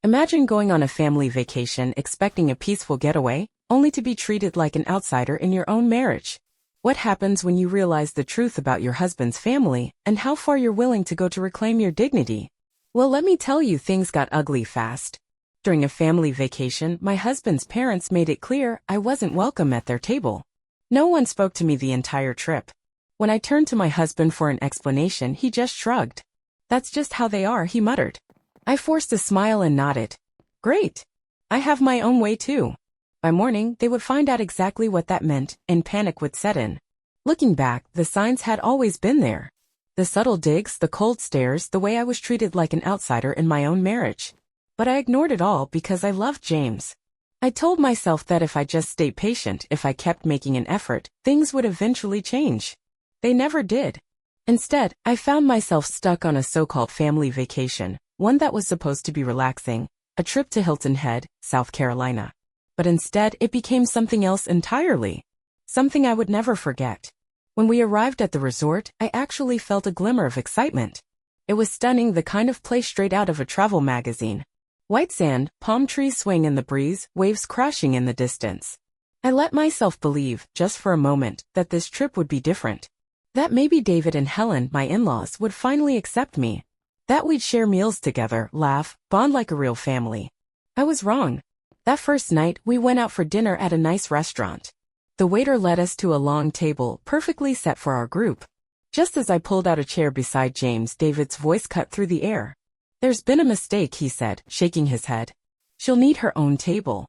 Imagine going on a family vacation expecting a peaceful getaway, only to be treated like an outsider in your own marriage. What happens when you realize the truth about your husband's family and how far you're willing to go to reclaim your dignity? Well, let me tell you, things got ugly fast. During a family vacation, my husband's parents made it clear I wasn't welcome at their table. No one spoke to me the entire trip. When I turned to my husband for an explanation, he just shrugged. "That's just how they are," he muttered. I forced a smile and nodded. "Great. I have my own way too." By morning, they would find out exactly what that meant, and panic would set in. Looking back, the signs had always been there. The subtle digs, the cold stares, the way I was treated like an outsider in my own marriage. But I ignored it all because I loved James. I told myself that if I just stayed patient, if I kept making an effort, things would eventually change. They never did. Instead, I found myself stuck on a so-called family vacation, one that was supposed to be relaxing, a trip to Hilton Head, South Carolina. But instead, it became something else entirely. Something I would never forget. When we arrived at the resort, I actually felt a glimmer of excitement. It was stunning, the kind of place straight out of a travel magazine. White sand, palm trees swing in the breeze, waves crashing in the distance. I let myself believe, just for a moment, that this trip would be different. That maybe David and Helen, my in-laws, would finally accept me. That we'd share meals together, laugh, bond like a real family. I was wrong. That first night, we went out for dinner at a nice restaurant. The waiter led us to a long table, perfectly set for our group. Just as I pulled out a chair beside James, David's voice cut through the air. "There's been a mistake," he said, shaking his head. "She'll need her own table."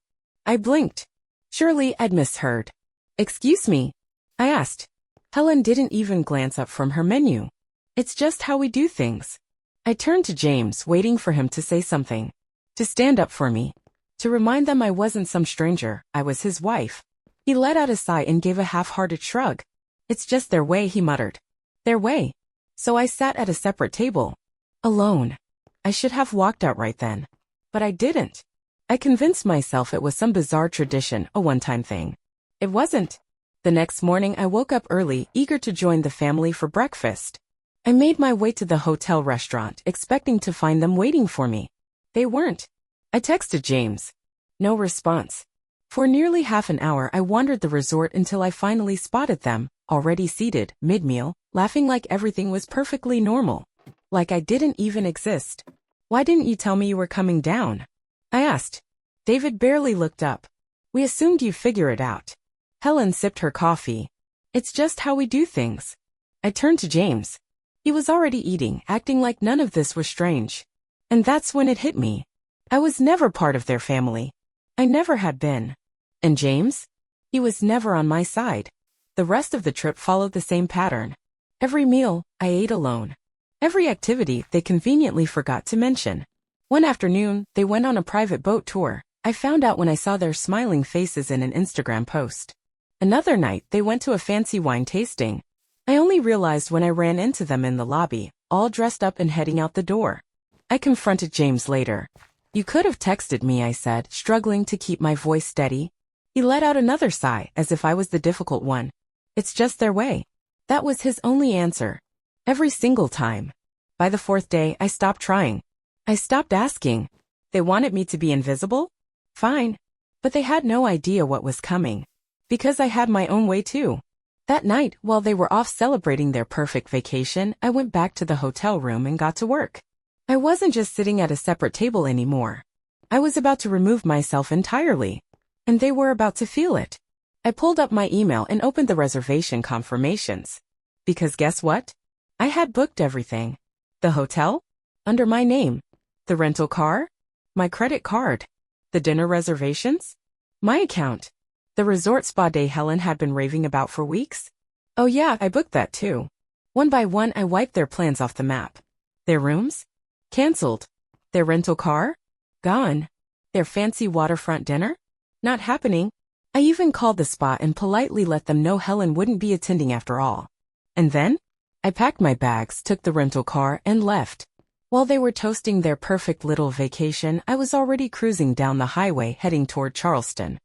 I blinked. Surely I'd misheard. "Excuse me?" I asked. Helen didn't even glance up from her menu. "It's just how we do things." I turned to James, waiting for him to say something. To stand up for me. To remind them I wasn't some stranger, I was his wife. He let out a sigh and gave a half-hearted shrug. "It's just their way," he muttered. Their way. So I sat at a separate table. Alone. I should have walked out right then. But I didn't. I convinced myself it was some bizarre tradition, a one-time thing. It wasn't. The next morning I woke up early, eager to join the family for breakfast. I made my way to the hotel restaurant, expecting to find them waiting for me. They weren't. I texted James. No response. For nearly half an hour I wandered the resort until I finally spotted them, already seated, mid-meal, laughing like everything was perfectly normal. Like I didn't even exist. "Why didn't you tell me you were coming down?" I asked. David barely looked up. "We assumed you'd figure it out." Helen sipped her coffee. "It's just how we do things." I turned to James. He was already eating, acting like none of this was strange. And that's when it hit me. I was never part of their family. I never had been. And James? He was never on my side. The rest of the trip followed the same pattern. Every meal, I ate alone. Every activity, they conveniently forgot to mention. One afternoon, they went on a private boat tour. I found out when I saw their smiling faces in an Instagram post. Another night, they went to a fancy wine tasting. I only realized when I ran into them in the lobby, all dressed up and heading out the door. I confronted James later. "You could have texted me," I said, struggling to keep my voice steady. He let out another sigh, as if I was the difficult one. "It's just their way." That was his only answer. Every single time. By the fourth day, I stopped trying. I stopped asking. They wanted me to be invisible? Fine. But they had no idea what was coming. Because I had my own way too. That night, while they were off celebrating their perfect vacation, I went back to the hotel room and got to work. I wasn't just sitting at a separate table anymore. I was about to remove myself entirely. And they were about to feel it. I pulled up my email and opened the reservation confirmations. Because guess what? I had booked everything. The hotel? Under my name. The rental car? My credit card. The dinner reservations? My account. The resort spa day Helen had been raving about for weeks? Oh yeah, I booked that too. One by one I wiped their plans off the map. Their rooms? Cancelled. Their rental car? Gone. Their fancy waterfront dinner? Not happening. I even called the spa and politely let them know Helen wouldn't be attending after all. And then? I packed my bags, took the rental car, and left. While they were toasting their perfect little vacation, I was already cruising down the highway heading toward Charleston.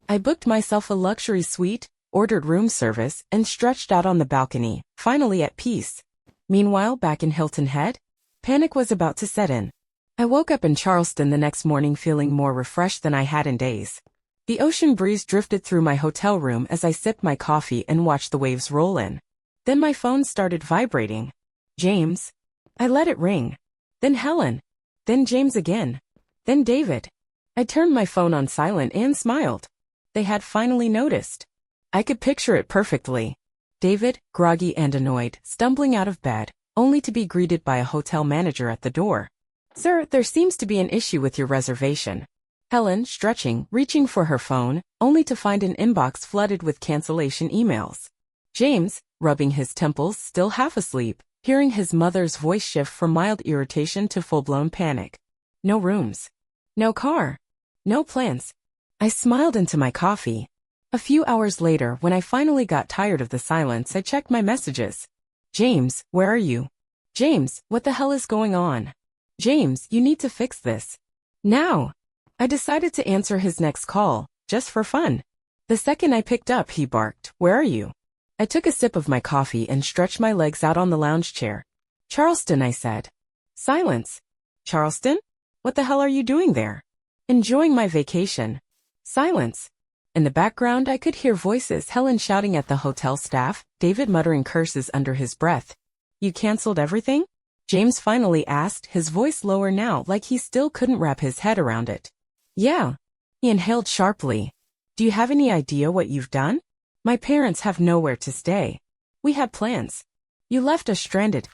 I booked myself a luxury suite, ordered room service, and stretched out on the balcony, finally at peace. Meanwhile, back in Hilton Head, panic was about to set in. I woke up in Charleston the next morning feeling more refreshed than I had in days. The ocean breeze drifted through my hotel room as I sipped my coffee and watched the waves roll in. Then my phone started vibrating. James. I let it ring. Then Helen. Then James again. Then David. I turned my phone on silent and smiled. They had finally noticed. I could picture it perfectly. David, groggy and annoyed, stumbling out of bed, only to be greeted by a hotel manager at the door. "Sir, there seems to be an issue with your reservation." Helen, stretching, reaching for her phone, only to find an inbox flooded with cancellation emails. James, rubbing his temples, still half asleep, hearing his mother's voice shift from mild irritation to full-blown panic. No rooms. No car. No plans. I smiled into my coffee. A few hours later, when I finally got tired of the silence, I checked my messages. "James, where are you? James, what the hell is going on? James, you need to fix this. Now." I decided to answer his next call, just for fun. The second I picked up, he barked, "Where are you?" I took a sip of my coffee and stretched my legs out on the lounge chair. "Charleston," I said. Silence. "Charleston? What the hell are you doing there?" "Enjoying my vacation." Silence. In the background, I could hear voices, Helen shouting at the hotel staff, David muttering curses under his breath. "You canceled everything?" James finally asked, his voice lower now, like he still couldn't wrap his head around it. "Yeah." He inhaled sharply. "Do you have any idea what you've done? My parents have nowhere to stay. We had plans. You left us stranded."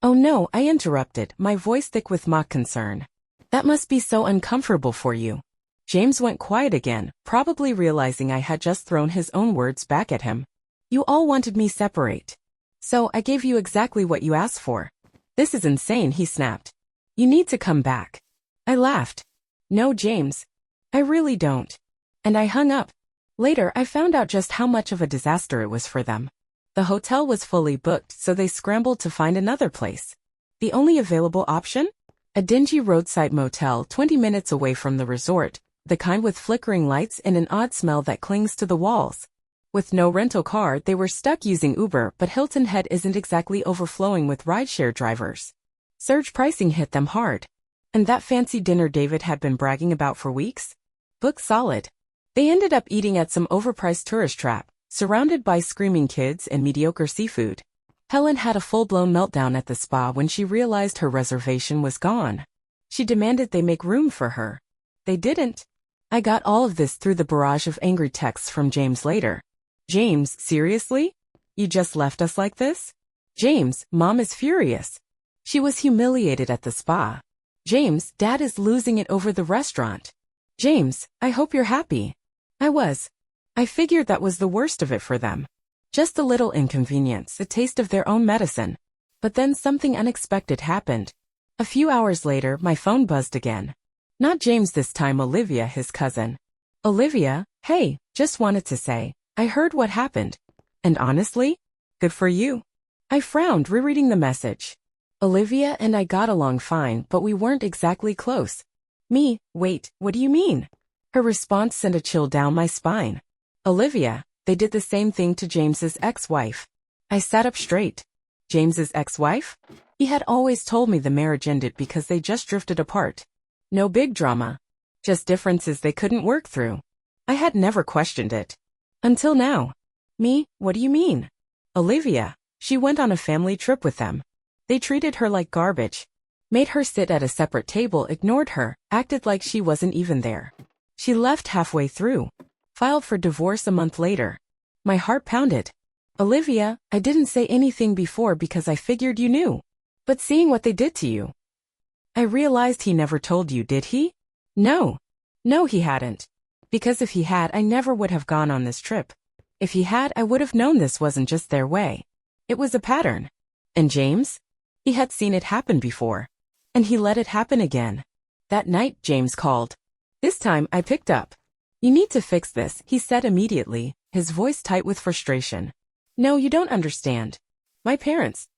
"Oh no," I interrupted, my voice thick with mock concern. "That must be so uncomfortable for you." James went quiet again, probably realizing I had just thrown his own words back at him. "You all wanted me separate. So I gave you exactly what you asked for." "This is insane," he snapped. "You need to come back." I laughed. "No, James. I really don't." And I hung up. Later, I found out just how much of a disaster it was for them. The hotel was fully booked, so they scrambled to find another place. The only available option? A dingy roadside motel 20 minutes away from the resort, the kind with flickering lights and an odd smell that clings to the walls. With no rental car, they were stuck using Uber, but Hilton Head isn't exactly overflowing with rideshare drivers. Surge pricing hit them hard. And that fancy dinner David had been bragging about for weeks? Booked solid. They ended up eating at some overpriced tourist trap, surrounded by screaming kids and mediocre seafood. Helen had a full-blown meltdown at the spa when she realized her reservation was gone. She demanded they make room for her. They didn't. I got all of this through the barrage of angry texts from James later. "James, seriously? You just left us like this?" "James, Mom is furious." She was humiliated at the spa. "James, Dad is losing it over the restaurant." "James, I hope you're happy." I was. I figured that was the worst of it for them. Just a little inconvenience, a taste of their own medicine. But then something unexpected happened. A few hours later, my phone buzzed again. Not James this time, Olivia, his cousin. "Olivia, hey, just wanted to say, I heard what happened. And honestly, good for you." I frowned, rereading the message. Olivia and I got along fine, but we weren't exactly close. Me, wait, what do you mean? Her response sent a chill down my spine. "Olivia, they did the same thing to James's ex-wife." I sat up straight. James's ex-wife? He had always told me the marriage ended because they just drifted apart. No big drama. Just differences they couldn't work through. I had never questioned it. Until now. "Me, what do you mean?" "Olivia, she went on a family trip with them. They treated her like garbage. Made her sit at a separate table, ignored her, acted like she wasn't even there. She left halfway through. Filed for divorce a month later." My heart pounded. "Olivia, I didn't say anything before because I figured you knew. But seeing what they did to you." I realized he never told you, did he? No. No, he hadn't. Because if he had, I never would have gone on this trip. If he had, I would have known this wasn't just their way. It was a pattern. And James? He had seen it happen before. And he let it happen again. That night, James called. This time, I picked up. "You need to fix this," he said immediately, his voice tight with frustration. "No, you don't understand. My parents."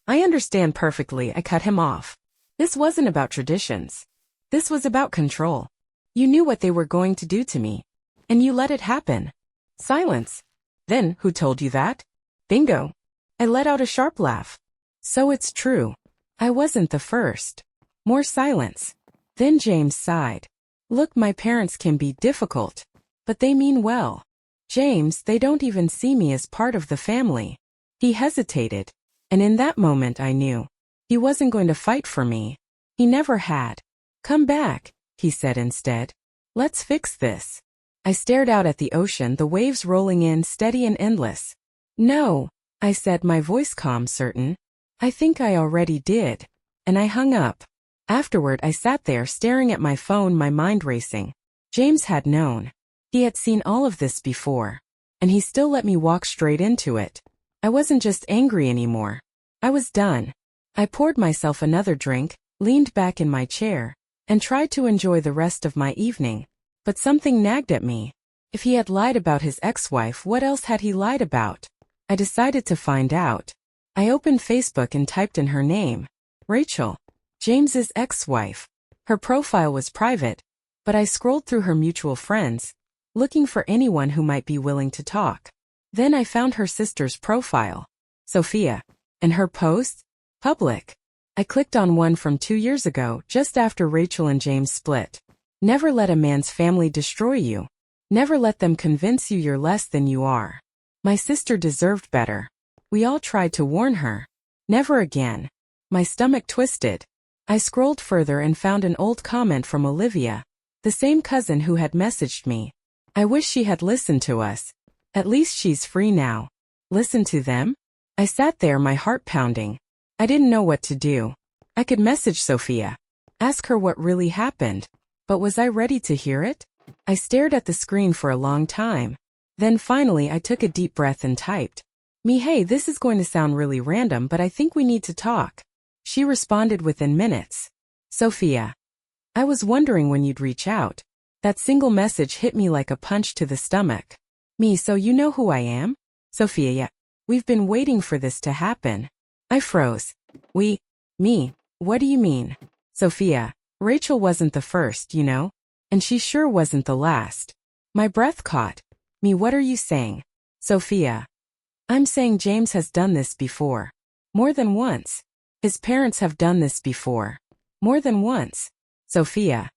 "I understand perfectly," I cut him off. "This wasn't about traditions. This was about control. You knew what they were going to do to me. And you let it happen." Silence. "Then, who told you that?" "Bingo." I let out a sharp laugh. "So it's true. I wasn't the first." More silence. Then James sighed. Look, my parents can be difficult. But they mean well. James, they don't even see me as part of the family. He hesitated. And in that moment I knew. He wasn't going to fight for me. He never had. Come back, he said instead. Let's fix this. I stared out at the ocean, the waves rolling in steady and endless. No, I said, my voice calm, certain. I think I already did. And I hung up. Afterward I sat there staring at my phone, my mind racing. James had known. He had seen all of this before. And he still let me walk straight into it. I wasn't just angry anymore. I was done. I poured myself another drink, leaned back in my chair, and tried to enjoy the rest of my evening. But something nagged at me. If he had lied about his ex-wife, what else had he lied about? I decided to find out. I opened Facebook and typed in her name. Rachel. James's ex-wife. Her profile was private, but I scrolled through her mutual friends, looking for anyone who might be willing to talk. Then I found her sister's profile. Sophia. And her posts? Public. I clicked on one from 2 years ago, just after Rachel and James split. Never let a man's family destroy you. Never let them convince you you're less than you are. My sister deserved better. We all tried to warn her. Never again. My stomach twisted. I scrolled further and found an old comment from Olivia, the same cousin who had messaged me. I wish she had listened to us. At least she's free now. Listen to them? I sat there, my heart pounding. I didn't know what to do. I could message Sophia. Ask her what really happened. But was I ready to hear it? I stared at the screen for a long time. Then finally I took a deep breath and typed. Hey, this is going to sound really random, but I think we need to talk. She responded within minutes. Sophia. I was wondering when you'd reach out. That single message hit me like a punch to the stomach. So you know who I am? Sophia, yeah. We've been waiting for this to happen. I froze. Me, what do you mean? Sophia, Rachel wasn't the first, you know? And she sure wasn't the last. My breath caught. What are you saying? Sophia. I'm saying James has done this before. More than once. His parents have done this before. More than once. Sophia.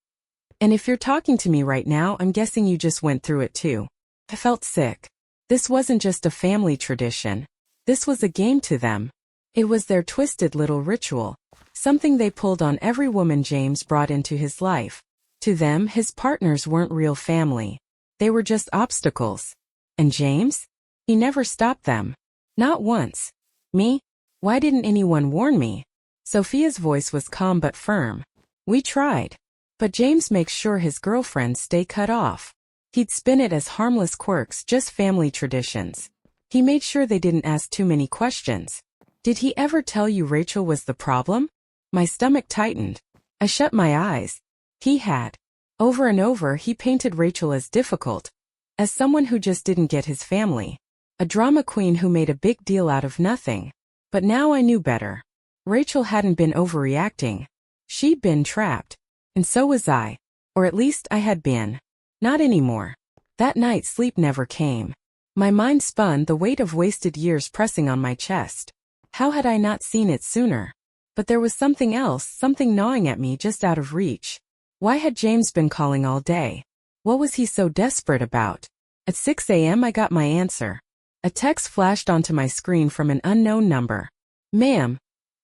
And if you're talking to me right now, I'm guessing you just went through it too. I felt sick. This wasn't just a family tradition. This was a game to them. It was their twisted little ritual. Something they pulled on every woman James brought into his life. To them, his partners weren't real family. They were just obstacles. And James? He never stopped them. Not once. Why didn't anyone warn me? Sophia's voice was calm but firm. We tried. But James makes sure his girlfriends stay cut off. He'd spin it as harmless quirks, just family traditions. He made sure they didn't ask too many questions. Did he ever tell you Rachel was the problem? My stomach tightened. I shut my eyes. He had. Over and over he painted Rachel as difficult. As someone who just didn't get his family. A drama queen who made a big deal out of nothing. But now I knew better. Rachel hadn't been overreacting. She'd been trapped. And so was I. Or at least I had been. Not anymore. That night sleep never came. My mind spun, the weight of wasted years pressing on my chest. How had I not seen it sooner? But there was something else, something gnawing at me just out of reach. Why had James been calling all day? What was he so desperate about? At 6 a.m. I got my answer. A text flashed onto my screen from an unknown number. Ma'am,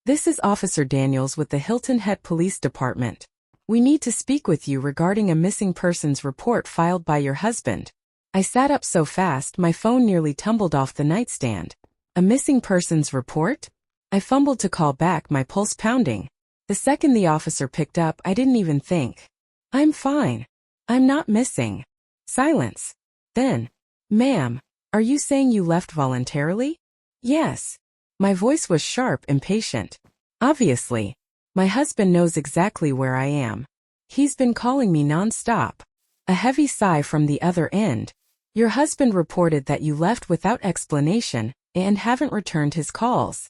this is Officer Daniels with the Hilton Head Police Department. We need to speak with you regarding a missing persons report filed by your husband. I sat up so fast my phone nearly tumbled off the nightstand. A missing persons report? I fumbled to call back, my pulse pounding. The second the officer picked up, I didn't even think. I'm fine. I'm not missing. Silence. Then, ma'am, are you saying you left voluntarily? Yes. My voice was sharp, impatient. Obviously. My husband knows exactly where I am. He's been calling me non-stop. A heavy sigh from the other end. Your husband reported that you left without explanation and haven't returned his calls.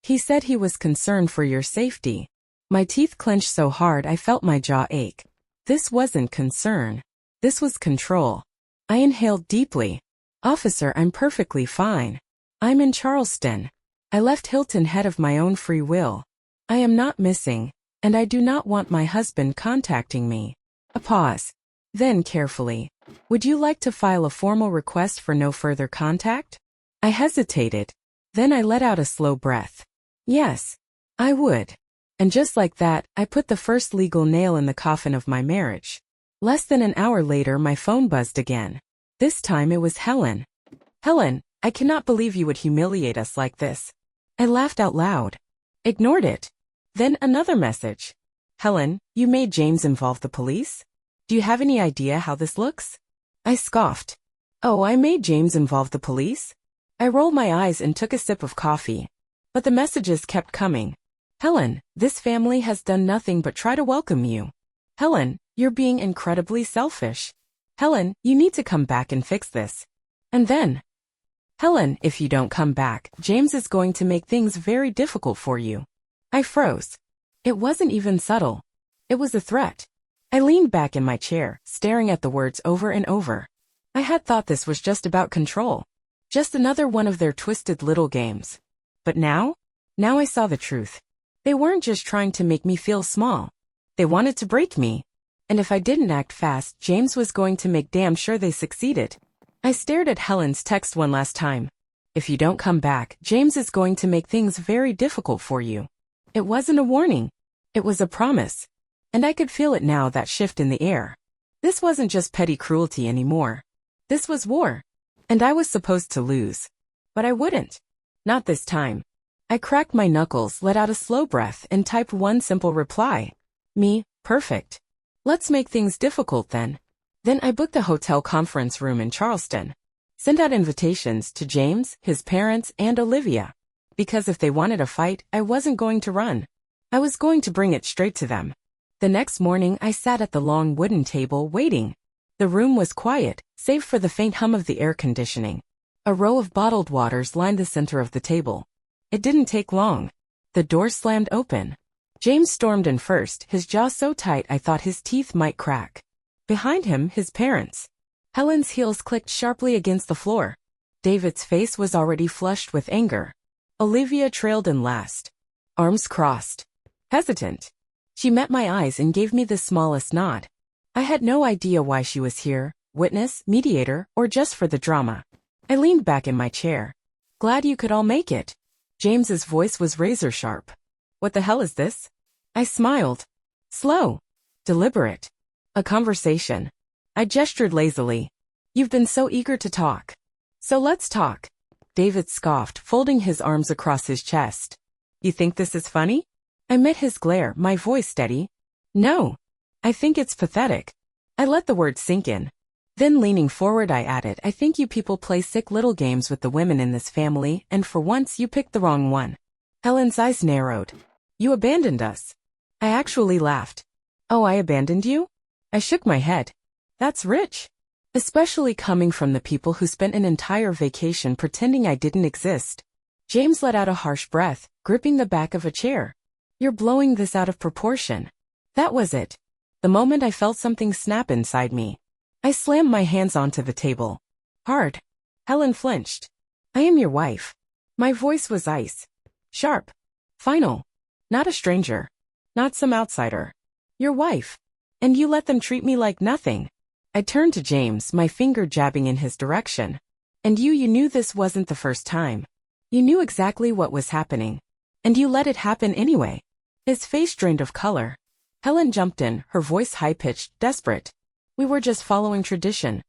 He said he was concerned for your safety. My teeth clenched so hard I felt my jaw ache. This wasn't concern. This was control. I inhaled deeply. Officer, I'm perfectly fine. I'm in Charleston. I left Hilton Head of my own free will. I am not missing. and I do not want my husband contacting me. A pause. Then carefully. Would you like to file a formal request for no further contact? I hesitated. Then I let out a slow breath. Yes, I would. And just like that, I put the first legal nail in the coffin of my marriage. Less than an hour later, my phone buzzed again. This time it was Helen. Helen, I cannot believe you would humiliate us like this. I laughed out loud. Ignored it. Then another message. Helen, you made James involve the police? Do you have any idea how this looks? I scoffed. Oh, I made James involve the police? I rolled my eyes and took a sip of coffee. But the messages kept coming. Helen, this family has done nothing but try to welcome you. Helen, you're being incredibly selfish. Helen, you need to come back and fix this. And then, Helen, if you don't come back, James is going to make things very difficult for you. I froze. It wasn't even subtle. It was a threat. I leaned back in my chair, staring at the words over and over. I had thought this was just about control. Just another one of their twisted little games. But now I saw the truth. They weren't just trying to make me feel small. They wanted to break me. And if I didn't act fast, James was going to make damn sure they succeeded. I stared at Helen's text one last time. If you don't come back, James is going to make things very difficult for you. It wasn't a warning. It was a promise. And I could feel it now, that shift in the air. This wasn't just petty cruelty anymore. This was war. And I was supposed to lose. But I wouldn't. Not this time. I cracked my knuckles, let out a slow breath, and typed one simple reply. Me, perfect. Let's make things difficult then. Then I booked a hotel conference room in Charleston. Sent out invitations to James, his parents, and Olivia. Because if they wanted a fight, I wasn't going to run. I was going to bring it straight to them. The next morning I sat at the long wooden table waiting. The room was quiet, save for the faint hum of the air conditioning. A row of bottled waters lined the center of the table. It didn't take long. The door slammed open. James stormed in first, his jaw so tight I thought his teeth might crack. Behind him, his parents. Helen's heels clicked sharply against the floor. David's face was already flushed with anger. Olivia trailed in last. Arms crossed. Hesitant. She met my eyes and gave me the smallest nod. I had no idea why she was here, witness, mediator, or just for the drama. I leaned back in my chair. Glad you could all make it. James's voice was razor sharp. What the hell is this? I smiled. Slow. Deliberate. A conversation. I gestured lazily. You've been so eager to talk. So let's talk. David scoffed, folding his arms across his chest. You think this is funny? I met his glare, my voice steady. No. I think it's pathetic. I let the word sink in. Then leaning forward I added, I think you people play sick little games with the women in this family, and for once you picked the wrong one. Helen's eyes narrowed. You abandoned us. I actually laughed. Oh, I abandoned you? I shook my head. That's rich. Especially coming from the people who spent an entire vacation pretending I didn't exist. James let out a harsh breath, gripping the back of a chair. You're blowing this out of proportion. That was it. The moment I felt something snap inside me. I slammed my hands onto the table. Hard. Helen flinched. I am your wife. My voice was ice. Sharp. Final. Not a stranger. Not some outsider. Your wife. And you let them treat me like nothing. I turned to James, my finger jabbing in his direction. And you knew this wasn't the first time. You knew exactly what was happening. And you let it happen anyway. His face drained of color. Helen jumped in, her voice high-pitched, desperate. We were just following tradition.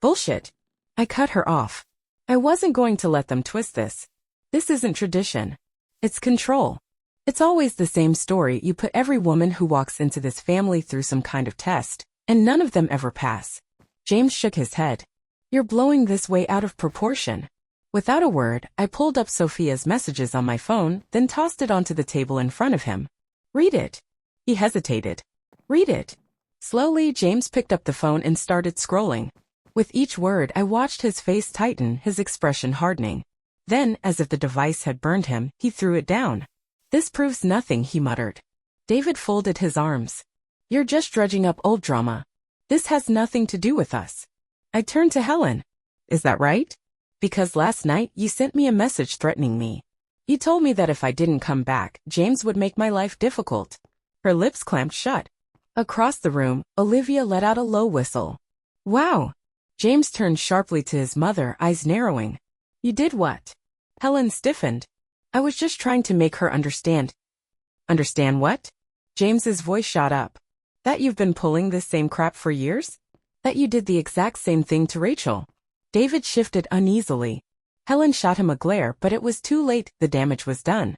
Bullshit. I cut her off. I wasn't going to let them twist this. This isn't tradition. It's control. It's always the same story. You put every woman who walks into this family through some kind of test, and none of them ever pass. James shook his head. You're blowing this way out of proportion. Without a word, I pulled up Sophia's messages on my phone, then tossed it onto the table in front of him. Read it. He hesitated. Read it. Slowly, James picked up the phone and started scrolling. With each word, I watched his face tighten, his expression hardening. Then, as if the device had burned him, he threw it down. This proves nothing, he muttered. David folded his arms. You're just dredging up old drama. This has nothing to do with us. I turned to Helen. Is that right? Because last night you sent me a message threatening me. You told me that if I didn't come back, James would make my life difficult. Her lips clamped shut. Across the room, Olivia let out a low whistle. Wow! James turned sharply to his mother, eyes narrowing. You did what? Helen stiffened. I was just trying to make her understand. Understand what? James's voice shot up. That you've been pulling this same crap for years? That you did the exact same thing to Rachel? David shifted uneasily. Helen shot him a glare, but it was too late, the damage was done.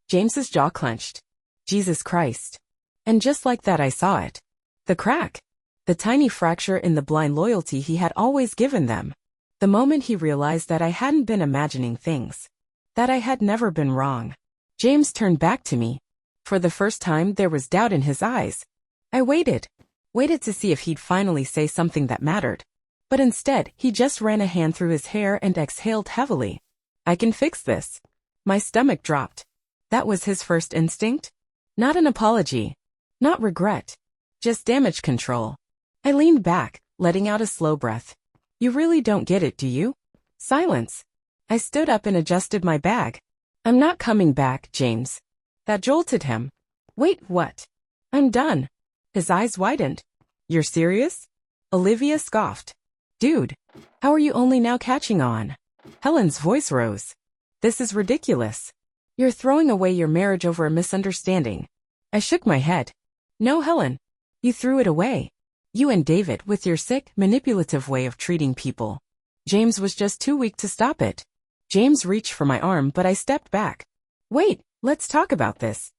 James's jaw clenched. Jesus Christ. And just like that I saw it. The crack. The tiny fracture in the blind loyalty he had always given them. The moment he realized that I hadn't been imagining things. That I had never been wrong. James turned back to me. For the first time there was doubt in his eyes. I waited to see if he'd finally say something that mattered. But instead, he just ran a hand through his hair and exhaled heavily. I can fix this. My stomach dropped. That was his first instinct? Not an apology. Not regret. Just damage control. I leaned back, letting out a slow breath. You really don't get it, do you? Silence. I stood up and adjusted my bag. I'm not coming back, James. That jolted him. Wait, what? I'm done. His eyes widened. You're serious? Olivia scoffed. Dude, how are you only now catching on? Helen's voice rose. This is ridiculous. You're throwing away your marriage over a misunderstanding. I shook my head. No, Helen. You threw it away. You and David with your sick, manipulative way of treating people. James was just too weak to stop it. James reached for my arm, but I stepped back. Wait, let's talk about this.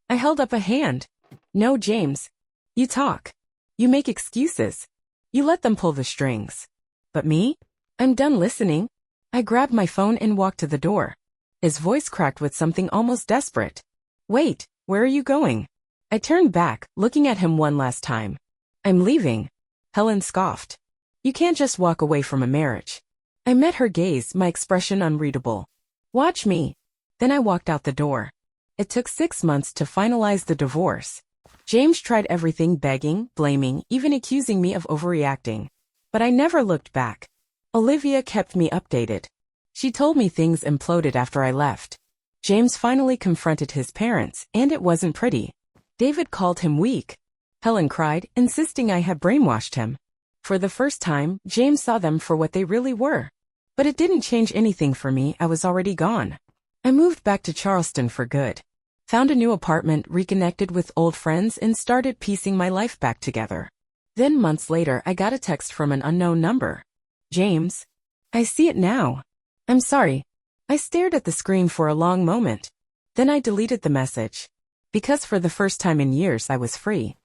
I held up a hand. No, James. You talk. You make excuses. You let them pull the strings. But me? I'm done listening. I grabbed my phone and walked to the door. His voice cracked with something almost desperate. Wait, where are you going? I turned back, looking at him one last time. I'm leaving. Helen scoffed. You can't just walk away from a marriage. I met her gaze, my expression unreadable. Watch me. Then I walked out the door. It took 6 months to finalize the divorce. James tried everything, begging, blaming, even accusing me of overreacting. But I never looked back. Olivia kept me updated. She told me things imploded after I left. James finally confronted his parents, and it wasn't pretty. David called him weak. Helen cried, insisting I had brainwashed him. For the first time, James saw them for what they really were. But it didn't change anything for me, I was already gone. I moved back to Charleston for good. Found a new apartment, reconnected with old friends, and started piecing my life back together. Then months later, I got a text from an unknown number. James. I see it now. I'm sorry. I stared at the screen for a long moment. Then I deleted the message. Because for the first time in years I was free.